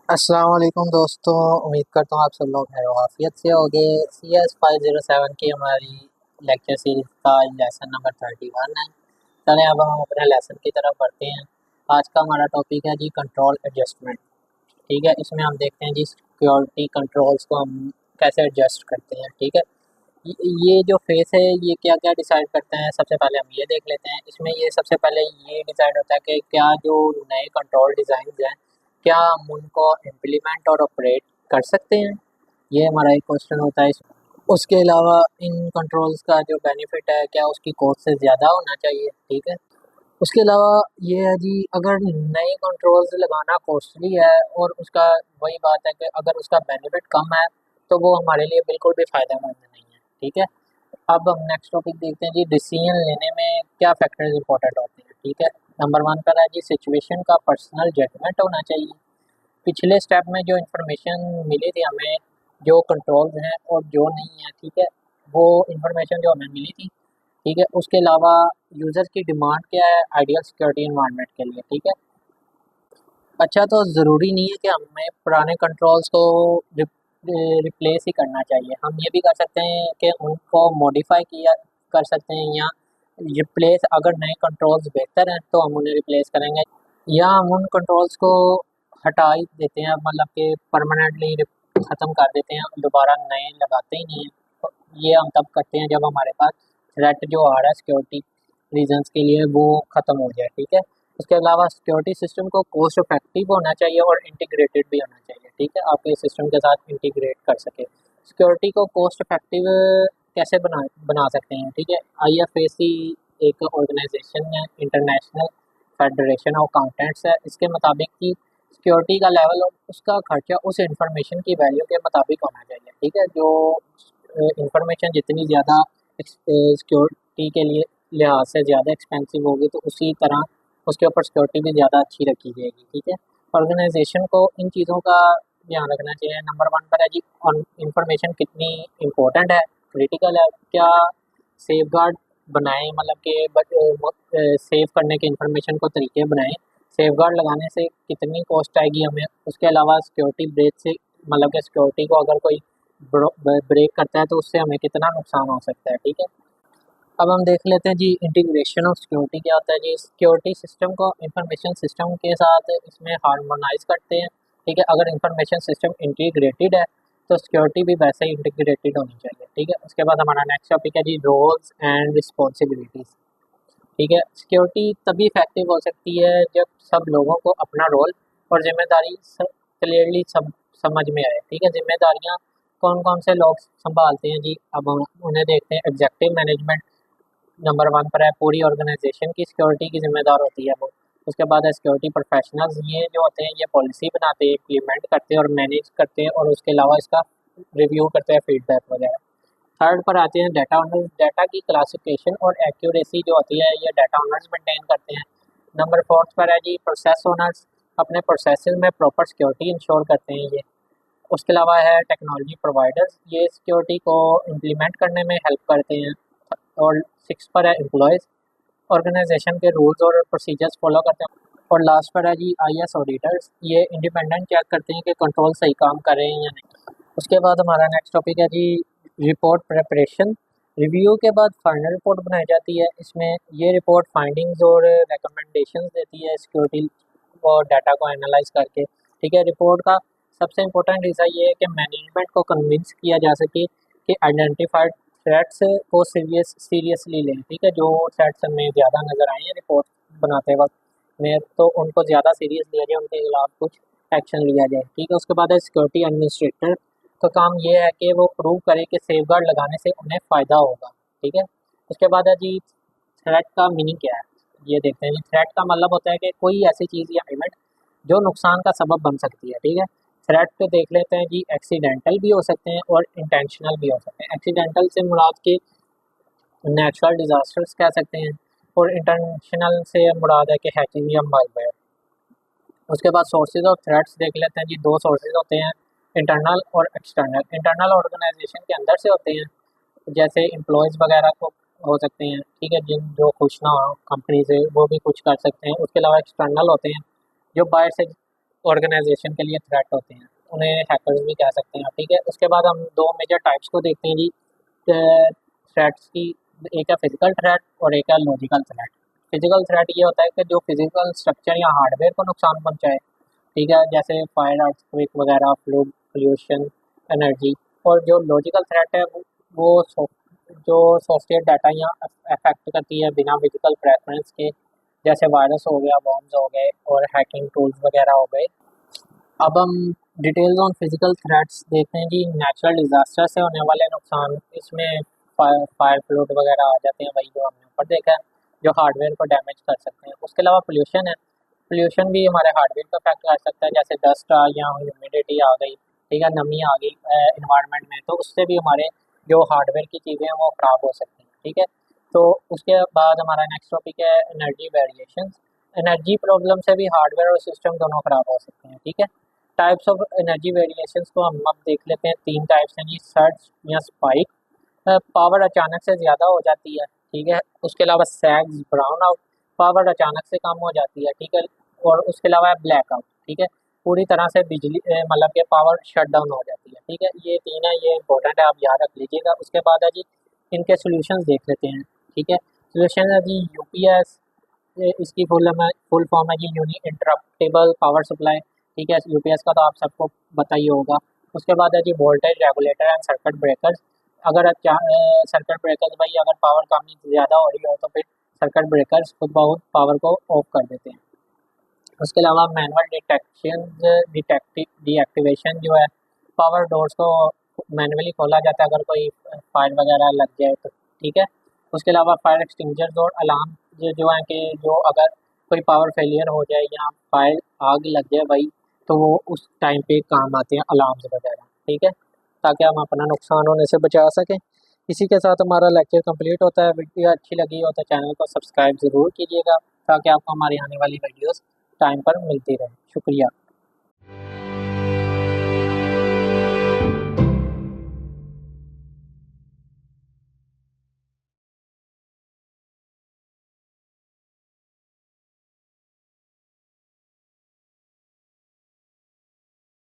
अस्सलाम वालेकुम दोस्तों। उम्मीद करता हूँ आप सब लोग खैर आफियत से होंगे। CS 507 की हमारी लेक्चर सीरीज का लेसन नंबर 31 है। चलें अब हम अपने लेसन की तरफ बढ़ते हैं। आज का हमारा टॉपिक है जी कंट्रोल एडजस्टमेंट। ठीक है, इसमें हम देखते हैं जी सिक्योरिटी कंट्रोल्स को हम कैसे एडजस्ट करते हैं। ठीक है, ये जो फेस है ये क्या क्या डिसाइड करते हैं, सबसे पहले हम ये देख लेते हैं। इसमें ये सबसे पहले ये डिसाइड होता है कि क्या जो नए कंट्रोल डिज़ाइन हैं क्या हम उनको इम्प्लीमेंट और ऑपरेट कर सकते हैं। ये हमारा एक क्वेश्चन होता है। उसके अलावा इन कंट्रोल्स का जो बेनिफिट है क्या उसकी कॉस्ट से ज़्यादा होना चाहिए। ठीक है, उसके अलावा ये है जी अगर नए कंट्रोल्स लगाना कॉस्टली है और उसका वही बात है कि अगर उसका बेनिफिट कम है तो वो हमारे लिए बिल्कुल भी फ़ायदेमंद नहीं है। ठीक है, अब हम नेक्स्ट टॉपिक देखते हैं जी डिसीजन लेने में क्या फैक्टर्स इंपॉर्टेंट होते हैं। ठीक है, नंबर 1 पर है जी सिचुएशन का पर्सनल जजमेंट होना चाहिए। पिछले स्टेप में जो इन्फॉर्मेशन मिली थी हमें, जो कंट्रोल्स हैं और जो नहीं है, ठीक है, वो इन्फॉर्मेशन जो हमें मिली थी। ठीक है, उसके अलावा यूज़र की डिमांड क्या है आइडियल सिक्योरिटी इन्वायरमेंट के लिए। ठीक है, अच्छा तो ज़रूरी नहीं है कि हमें पुराने कंट्रोल्स को रिप्लेस ही करना चाहिए। हम ये भी कर सकते हैं कि उनको मॉडिफाई किया कर सकते हैं या रिप्लेस, अगर नए कंट्रोल्स बेहतर हैं तो हम उन्हें रिप्लेस करेंगे या हम उन कंट्रोल्स को हटा ही देते हैं, मतलब कि परमानेंटली ख़त्म कर देते हैं, दोबारा नए लगाते ही नहीं हैं। तो ये हम तब करते हैं जब हमारे पास थ्रेट जो आ रहा है सिक्योरिटी रीजंस के लिए वो ख़त्म हो जाए। ठीक है, उसके अलावा सिक्योरिटी सिस्टम को कॉस्ट इफेक्टिव होना चाहिए और इंटीग्रेटेड भी होना चाहिए। ठीक है, आप इस सिस्टम के साथ इंटीग्रेट कर सके। सिक्योरिटी को कॉस्ट इफेक्टिव कैसे बना बना सकते हैं। ठीक है, IFAC एक ऑर्गेनाइजेशन है, इंटरनेशनल फेडरेशन ऑफ अकाउंटेंट्स है। इसके मुताबिक कि सिक्योरिटी का लेवल और उसका खर्चा उस इंफॉर्मेशन की वैल्यू के मुताबिक होना चाहिए। ठीक है, जो इंफॉर्मेशन जितनी ज़्यादा सिक्योरिटी के लिए लिहाज से ज़्यादा एक्सपेंसिव होगी तो उसी तरह उसके ऊपर सिक्योरिटी भी ज़्यादा अच्छी रखी जाएगी। ठीक है, ऑर्गेनाइजेशन को इन चीज़ों का ध्यान रखना चाहिए। नंबर 1 पर है जी इंफॉर्मेशन कितनी इम्पोर्टेंट है, क्रिटिकल है, क्या सेफ गार्ड बनाएं, मतलब कि सेव करने के इंफॉर्मेशन को तरीके बनाएं। सेफ गार्ड लगाने से कितनी कॉस्ट आएगी हमें, उसके अलावा सिक्योरिटी ब्रेच से, मतलब कि सिक्योरिटी को अगर कोई ब्रेक करता है तो उससे हमें कितना नुकसान हो सकता है। ठीक है, अब हम देख लेते हैं जी इंटीग्रेशन ऑफ सिक्योरिटी क्या होता है जी। सिक्योरिटी सिस्टम को इंफॉर्मेशन सिस्टम के साथ इसमें हार्मोनाइज करते हैं। ठीक है, अगर इंफॉर्मेशन सिस्टम इंटीग्रेटेड है तो सिक्योरिटी भी वैसे ही इंटीग्रेटेड होनी चाहिए। ठीक है, उसके बाद हमारा नेक्स्ट टॉपिक है जी रोल्स एंड रिस्पॉन्सिबिलिटीज़। ठीक है, सिक्योरिटी तभी इफेक्टिव हो सकती है जब सब लोगों को अपना रोल और जिम्मेदारी क्लियरली समझ में आए। ठीक है, जिम्मेदारियाँ कौन कौन से लोग संभालते हैं जी, अब हम उन्हें देखते हैं। एग्जेक्टिव मैनेजमेंट नंबर 1 पर है, पूरी ऑर्गेनाइजेशन की सिक्योरिटी की जिम्मेदार होती है वो। उसके बाद है सिक्योरिटी प्रोफेशनल्स, ये जो होते हैं ये पॉलिसी बनाते हैं, इम्प्लीमेंट करते हैं और मैनेज करते हैं और उसके अलावा इसका रिव्यू करते हैं, फीडबैक वगैरह। थर्ड पर आते हैं डाटा ओनर्स, डाटा की क्लासिफिकेशन और एक्यूरेसी जो होती है ये डाटा ओनर्स मेंटेन करते हैं। नंबर 4 पर है जी प्रोसेस ओनर्स, अपने प्रोसेस में प्रॉपर सिक्योरिटी इंश्योर करते हैं ये। उसके अलावा है टेक्नोलॉजी प्रोवाइडर्स, ये सिक्योरिटी को इम्प्लीमेंट करने में हेल्प करते हैं। और 6 पर है एम्प्लॉयज़, ऑर्गेनाइजेशन के रूल्स और प्रोसीजर्स फॉलो करते हैं। और लास्ट पर है जी IS ऑडिटर्स, ये इंडिपेंडेंट चेक करते हैं कि कंट्रोल सही काम कर रहे हैं या नहीं। उसके बाद हमारा नेक्स्ट टॉपिक है जी रिपोर्ट प्रिपरेशन। रिव्यू के बाद फाइनल रिपोर्ट बनाई जाती है। इसमें ये रिपोर्ट फाइंडिंग्स और रिकमेंडेशंस देती है सिक्योरिटी और डाटा को एनालाइज करके। ठीक है, रिपोर्ट का सबसे इम्पोर्टेंट हिस्सा ये है कि मैनेजमेंट को कन्विंस किया जा सके कि आइडेंटिफाइड थ्रेट्स को सीरियसली लें। ठीक है, जो थ्रेट्स हमें ज़्यादा नज़र आए हैं रिपोर्ट बनाते वक्त में तो उनको ज़्यादा सीरियस लिया जाए, उनके खिलाफ कुछ एक्शन लिया जाए। ठीक है, उसके बाद है सिक्योरिटी एडमिनिस्ट्रेटर का काम ये है कि वो प्रूव करे कि सेफगार्ड लगाने से उन्हें फ़ायदा होगा। ठीक है, उसके बाद है जी थ्रेट का मीनिंग क्या है, ये देखते हैं जी। थ्रेट का मतलब होता है कि कोई ऐसी चीज़ या इवेंट जो नुकसान का सबब बन सकती है। ठीक है, थ्रेट पे देख लेते हैं जी, एक्सीडेंटल भी हो सकते हैं और इंटेंशनल भी हो सकते हैं। एक्सीडेंटल से मुराद के नेचुरल डिज़ास्टर्स कह सकते हैं और इंटेंशनल से मुराद है कि हैकिंग या मालवेयर। उसके बाद सोर्सेज ऑफ थ्रेट्स देख लेते हैं जी, दो सोर्सेज होते हैं, इंटरनल और एक्सटर्नल। इंटरनल ऑर्गेनाइजेशन के अंदर से होते हैं, जैसे एम्प्लॉयज़ वगैरह को हो सकते हैं। ठीक है, जिन जो खुश ना हो कंपनी से वो भी कुछ कर सकते हैं। उसके अलावा एक्सटर्नल होते हैं जो बाहर से ऑर्गेनाइजेशन के लिए थ्रेट होते हैं, उन्हें हैकर्स भी कह सकते हैं आप, ठीक है। उसके बाद हम दो मेजर टाइप्स को देखते हैं जी थ्रेट्स की। एक है फिजिकल थ्रेट और एक है लॉजिकल थ्रेट। फिजिकल थ्रेट ये होता है कि जो फिजिकल स्ट्रक्चर या हार्डवेयर को नुकसान पहुंचाए, ठीक है, जैसे फायर, अर्थक्वेक वगैरह, फ्लड, पोल्यूशन, एनर्जी। और जो लॉजिकल थ्रेट है वो जो सॉफ्टवेयर डाटा या अफेक्ट करती है बिना फिजिकल प्रेफरेंस के, जैसे वायरस हो गया, बॉम्ब्स हो गए और हैकिंग टूल्स वगैरह हो गए। अब हम डिटेल्स ऑन फिजिकल थ्रेट्स देखते हैं जी। नेचुरल डिजास्टर से होने वाले नुकसान, इसमें फायर फ्लड वगैरह आ जाते हैं, वही जो हमने ऊपर देखा है, जो हार्डवेयर को डैमेज कर सकते हैं। उसके अलावा पोल्यूशन है, पोल्यूशन भी हमारे हार्डवेयर को अफेक्ट कर सकता है, जैसे डस्ट आ या ह्यूमिडिटी आ गई, ठीक है, नमी आ गई इन्वायरमेंट में, तो उससे भी हमारे जो हार्डवेयर की चीज़ें हैं वो ख़राब हो सकती हैं, ठीक है। तो उसके बाद हमारा नेक्स्ट टॉपिक है एनर्जी वेरिएशन। एनर्जी प्रॉब्लम से भी हार्डवेयर और सिस्टम दोनों ख़राब हो सकते हैं, ठीक है। टाइप्स ऑफ एनर्जी वेरिएशंस को हम अब देख लेते हैं। तीन टाइप्स हैं जी, सर्ज या स्पाइक, पावर अचानक से ज़्यादा हो जाती है, ठीक है। उसके अलावा सैग्स, ब्राउन आउट, पावर अचानक से कम हो जाती है, ठीक है। और उसके अलावा ब्लैक आउट, ठीक है, पूरी तरह से बिजली मतलब कि पावर शट डाउन हो जाती है, ठीक है। ये तीन है, ये इंपॉर्टेंट है, आप याद रख लीजिएगा। उसके बाद है जी इनके सोल्यूशन देख लेते हैं, ठीक है। सोल्यूशन है जी यूपीएस, इसकी फुल फॉर्म है जी यूनी इंटरप्टेबल पावर सप्लाई, ठीक है। यूपीएस का तो आप सबको पता ही होगा। उसके बाद है जी voltage regulator and circuit breakers. अगर सर्किट ब्रेकर्स भाई अगर पावर कमी ज़्यादा हो रही हो तो फिर सर्किट ब्रेकर्स खुद बहुत पावर को ऑफ कर देते हैं। उसके अलावा मैनुअल डिटेक्शन, डीएक्टिवेशन जो है, पावर डोर्स को मैनुअली खोला जाता है अगर कोई फायर वगैरह लग जाए तो, ठीक है। उसके अलावा फायर एक्सटिंग्विशर्स और अलार्म जो है कि जो अगर कोई पावर फेलियर हो जाए या फायर आग लग जाए भाई, तो वो उस टाइम पे काम आते हैं अलार्म्स वगैरह, ठीक है, ताकि हम अपना नुकसान होने से बचा सकें। इसी के साथ हमारा लेक्चर कंप्लीट होता है। वीडियो अच्छी लगी हो तो चैनल को सब्सक्राइब ज़रूर कीजिएगा, ताकि आपको हमारी आने वाली वीडियोस टाइम पर मिलती रहे। शुक्रिया।